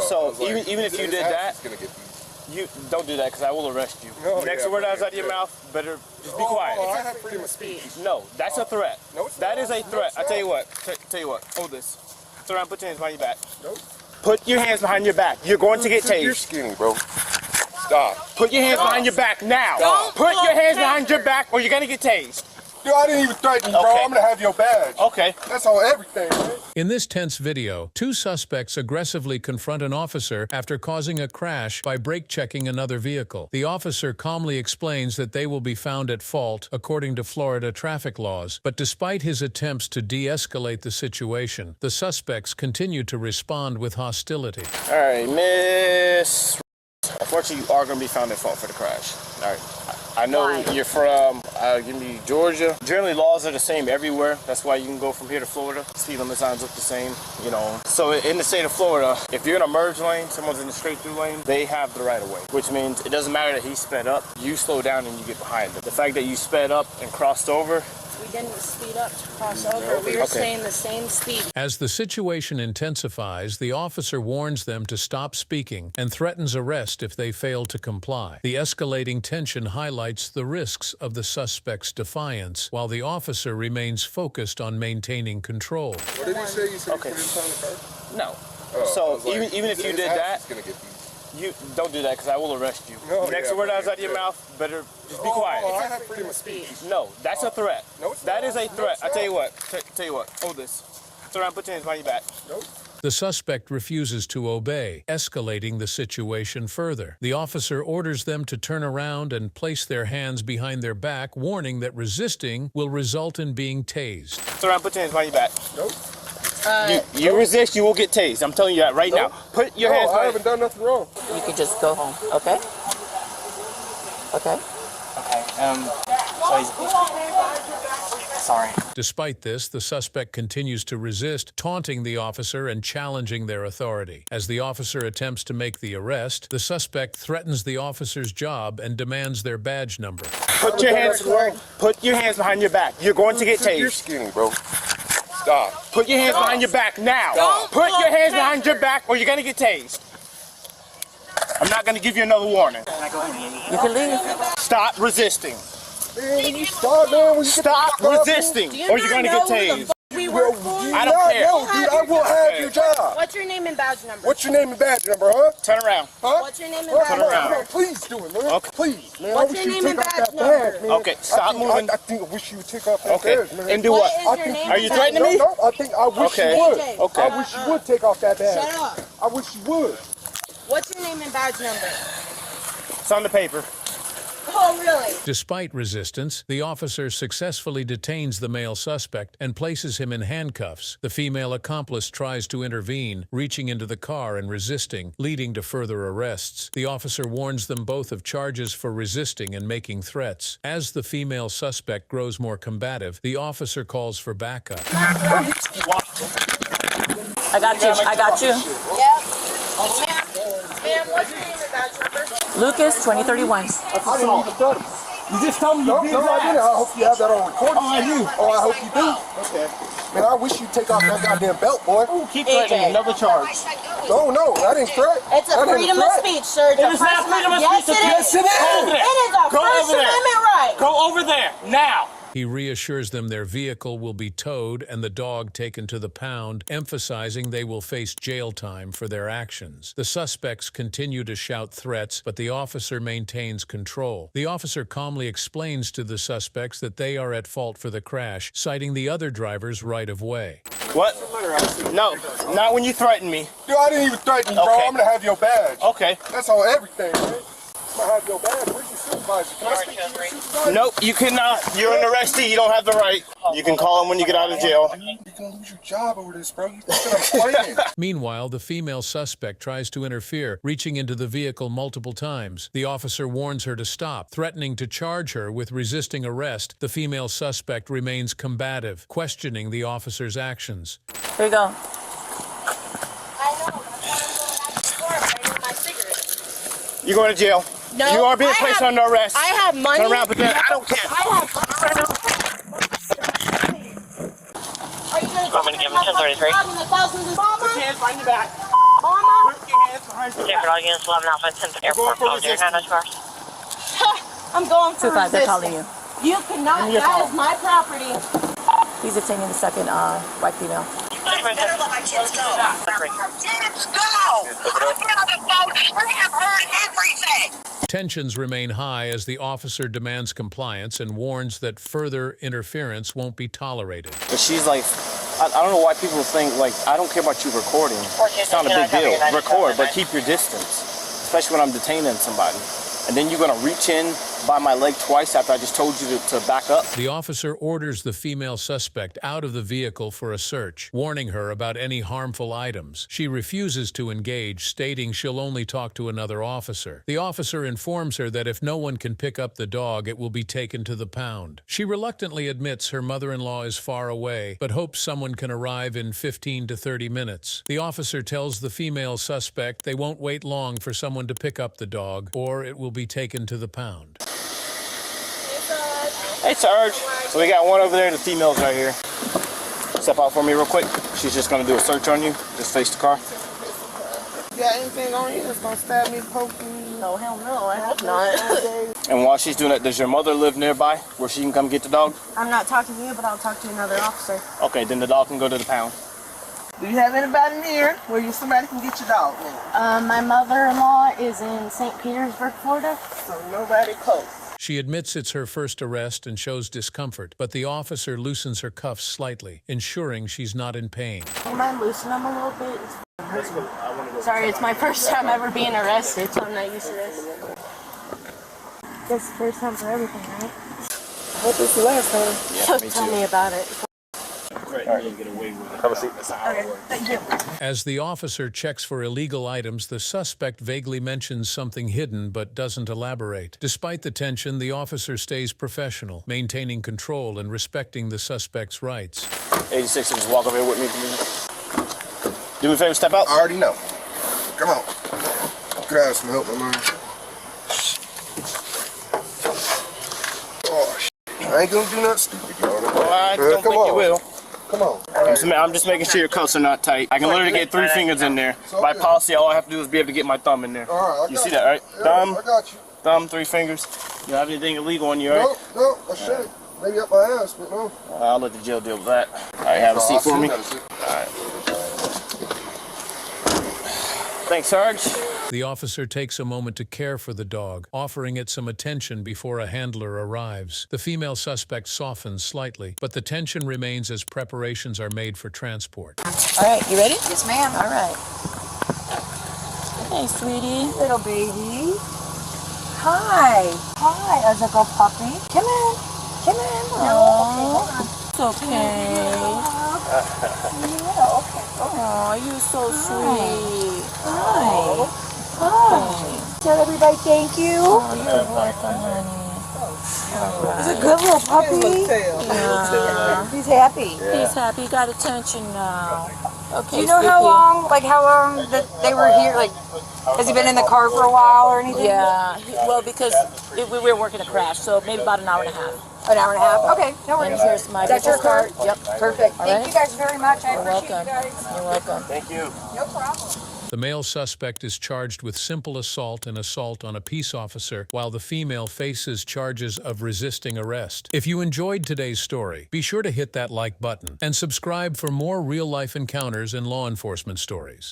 So even if you did that, you don't do that because I will arrest you. Next word out of your mouth, better just be quiet. I have freedom of speech. No, that's a threat. No, it's that not. is a threat. I tell you what. Tell you what. Hold this. Turn around. Put your hands behind your back. Nope. Put your hands behind your back. You're going to get tased. You're skinny, bro. Stop. Put your hands behind your back now. Put your hands behind your back, or you're gonna get tased. Dude, I didn't even threaten you, bro. I'm gonna have your badge. Okay. That's on everything, man. In this tense video, two suspects aggressively confront an officer after causing a crash by brake-checking another vehicle. The officer calmly explains that they will be found at fault according to Florida traffic laws, but despite his attempts to de-escalate the situation, the suspects continue to respond with hostility. All right, Miss. Unfortunately, you are going to be found at fault for the crash. All right. I know you're from, give me Georgia. Generally, laws are the same everywhere. That's why you can go from here to Florida. Speed limit signs look the same, you know. So in the state of Florida, if you're in a merge lane, someone's in the straight through lane, they have the right of way, which means it doesn't matter that he sped up. You slow down and you get behind them. The fact that you sped up and crossed over, we didn't speed up to cross over. We were staying the same speed. As the situation intensifies, the officer warns them to stop speaking and threatens arrest if they fail to comply. The escalating tension highlights the risks of the suspect's defiance, while the officer remains focused on maintaining control. What did he say? You said he put his on the car? no. Oh, So like, even if you did that, you don't do that because I will arrest you. Next word out of your mouth, better just be quiet. I have freedom of speech. No, that's a threat. No, it's that not. is a threat. I tell you what. Tell you what. Hold this. Turn around. Put your hands behind your back. Nope. The suspect refuses to obey, escalating the situation further. The officer orders them to turn around and place their hands behind their back, warning that resisting will result in being tased. Turn around. Put your hands behind your back. Nope. You resist, you will get tased. I'm telling you that right now. Put your hands I haven't done nothing wrong. You could just go home, okay? Okay. Sorry. Despite this, the suspect continues to resist, taunting the officer and challenging their authority. As the officer attempts to make the arrest, the suspect threatens the officer's job and demands their badge number. Put your hands behind your back. You're going to get tased. You're skinny, bro. Stop. Put your hands behind your back now. Put your hands behind your back or you're going to get tased. I'm not going to give you another warning. You can leave. Stop resisting. Man, stop resisting or you're going to get tased. We work for? I don't care. No, dude, I will have your job. What's your name and badge number? What's your name and badge number, huh? Turn around. Huh? What's your name and badge Turn number? around. Please do it, man. Okay. Please, man. What's I wish your you'd name take and off badge that badge, number? man. Okay, stop moving. I think I wish you would take off that badge, man. And do what? What is your name Are you and badge threatening me? No, I think I wish you would. Okay. I wish you would take off that badge. Shut up. I wish you would. What's your name and badge number? It's on the paper. Oh, really? Despite resistance, the officer successfully detains the male suspect and places him in handcuffs. The female accomplice tries to intervene, reaching into the car and resisting, leading to further arrests. The officer warns them both of charges for resisting and making threats. As the female suspect grows more combative, the officer calls for backup. I got you. I got you. Yep. Ma'am, what's your name and badge number? Lucas, 2031. I didn't even tell them. You just told me you did that. No, I didn't. I hope you have that on recording. Oh, I do. Oh, I hope you do. Okay. Man, I wish you'd take off that goddamn belt, boy. Ooh, keep threatening. Another charge. No, I didn't threat. It's a freedom of speech, sir. It is not freedom of speech. Yes, it is. It is a First Amendment right. Go over there now. He reassures them their vehicle will be towed and the dog taken to the pound, emphasizing they will face jail time for their actions. The suspects continue to shout threats, but the officer maintains control. The officer calmly explains to the suspects that they are at fault for the crash, citing the other driver's right of way. What? No, not when you threaten me. Dude, I didn't even threaten you, bro. Okay. I'm going to have your badge. Okay. That's on everything, man. I'm going to have your badge. Where's your supervisor? Can I speak to your supervisor? Nope, you cannot. You're an arrestee. You don't have the right. You can call him when you get out of jail. You're going to lose your job over this, bro. You think I'm playing? Meanwhile, the female suspect tries to interfere, reaching into the vehicle multiple times. The officer warns her to stop, threatening to charge her with resisting arrest. The female suspect remains combative, questioning the officer's actions. Here you go. You're going to jail. No, you are being placed under arrest. I have money. Turn around, but I don't care. Are you going to give him 1033? Put your hands behind your back. Mama? Put your hands Different audience, 11 Alpha, 10th Airport, Phone, do you have no cars? I'm going for 2-5, they're calling resistance. you. You cannot, that is my property. He's obtaining the second white female. Let's go! Tensions remain high as the officer demands compliance and warns that further interference won't be tolerated. But she's like, I don't know why people think, like, I don't care about you recording. It's not a big deal. Record, but keep your distance, especially when I'm detaining somebody. And then you're going to reach in by my leg twice after I just told you to back up. The officer orders the female suspect out of the vehicle for a search, warning her about any harmful items. She refuses to engage, stating she'll only talk to another officer. The officer informs her that if no one can pick up the dog, it will be taken to the pound. She reluctantly admits her mother-in-law is far away, but hopes someone can arrive in 15 to 30 minutes. The officer tells the female suspect they won't wait long for someone to pick up the dog, or it will be taken to the pound. Hey, Sarge. So we got one over there, the female's right here. Step out for me real quick. She's just going to do a search on you. Just face the car. You got anything on you that's gonna stab me, poke me? No, hell no, I hope not. And while she's doing that, does your mother live nearby where she can come get the dog? I'm not talking to you, but I'll talk to another officer. Okay, then the dog can go to the pound. Do you have anybody near where somebody can get your dog now? My mother-in-law is in St. Petersburg, Florida. So nobody close. She admits it's her first arrest and shows discomfort, but the officer loosens her cuffs slightly, ensuring she's not in pain. Do you mind loosening them a little bit? Sorry, it's my first time ever being arrested, so I'm not used to this. That's the first time for everything, right? I hope it's the last time. Yeah, me Tell too. me about it. Right, you get away with it. Have a seat. That's how it works. Thank you. As the officer checks for illegal items, the suspect vaguely mentions something hidden but doesn't elaborate. Despite the tension, the officer stays professional, maintaining control and respecting the suspect's rights. 86, just walk over here with me, please. Do me a favor, step out. I already know. Come on. Could I have some help, my man? Oh, shit. I ain't gonna do nothing stupid, y'all. I don't come think on. you will. Come on. I'm just making sure your cuffs are not tight. I can literally get 3 fingers in there. By policy, all I have to do is be able to get my thumb in there. All right, I You got see that, right? Yeah, Thumb, I got you. thumb, 3 fingers. You don't have anything illegal on you, right? No, I shouldn't. Maybe up my ass, but no. I'll let the jail deal with that. All right, have a seat for me. That's it. Thanks, Sarge. The officer takes a moment to care for the dog, offering it some attention before a handler arrives. The female suspect softens slightly, but the tension remains as preparations are made for transport. All right, you ready? Yes, ma'am. All right. Hey, sweetie. Little baby. Hi. Hi, as a little puppy. Come in. Come in. No, it's okay. Oh, you're so sweet. Hi. Hi. Tell everybody thank you. Oh, you're welcome, honey. He's a good little puppy. Yeah. He's happy. He's happy. He got attention now. Okay. Do you know how long that they were here? Like, has he been in the car for a while or anything? Yeah. Well, because we were working a crash, so maybe about an hour and a half. An hour and a half? Okay, no And worries. here's my That's your business card. card? Yep. Perfect. All Thank right. you guys very much. I You're appreciate welcome. you guys. You're welcome. Thank you. No problem. The male suspect is charged with simple assault and assault on a peace officer, while the female faces charges of resisting arrest. If you enjoyed today's story, be sure to hit that like button and subscribe for more real-life encounters and law enforcement stories.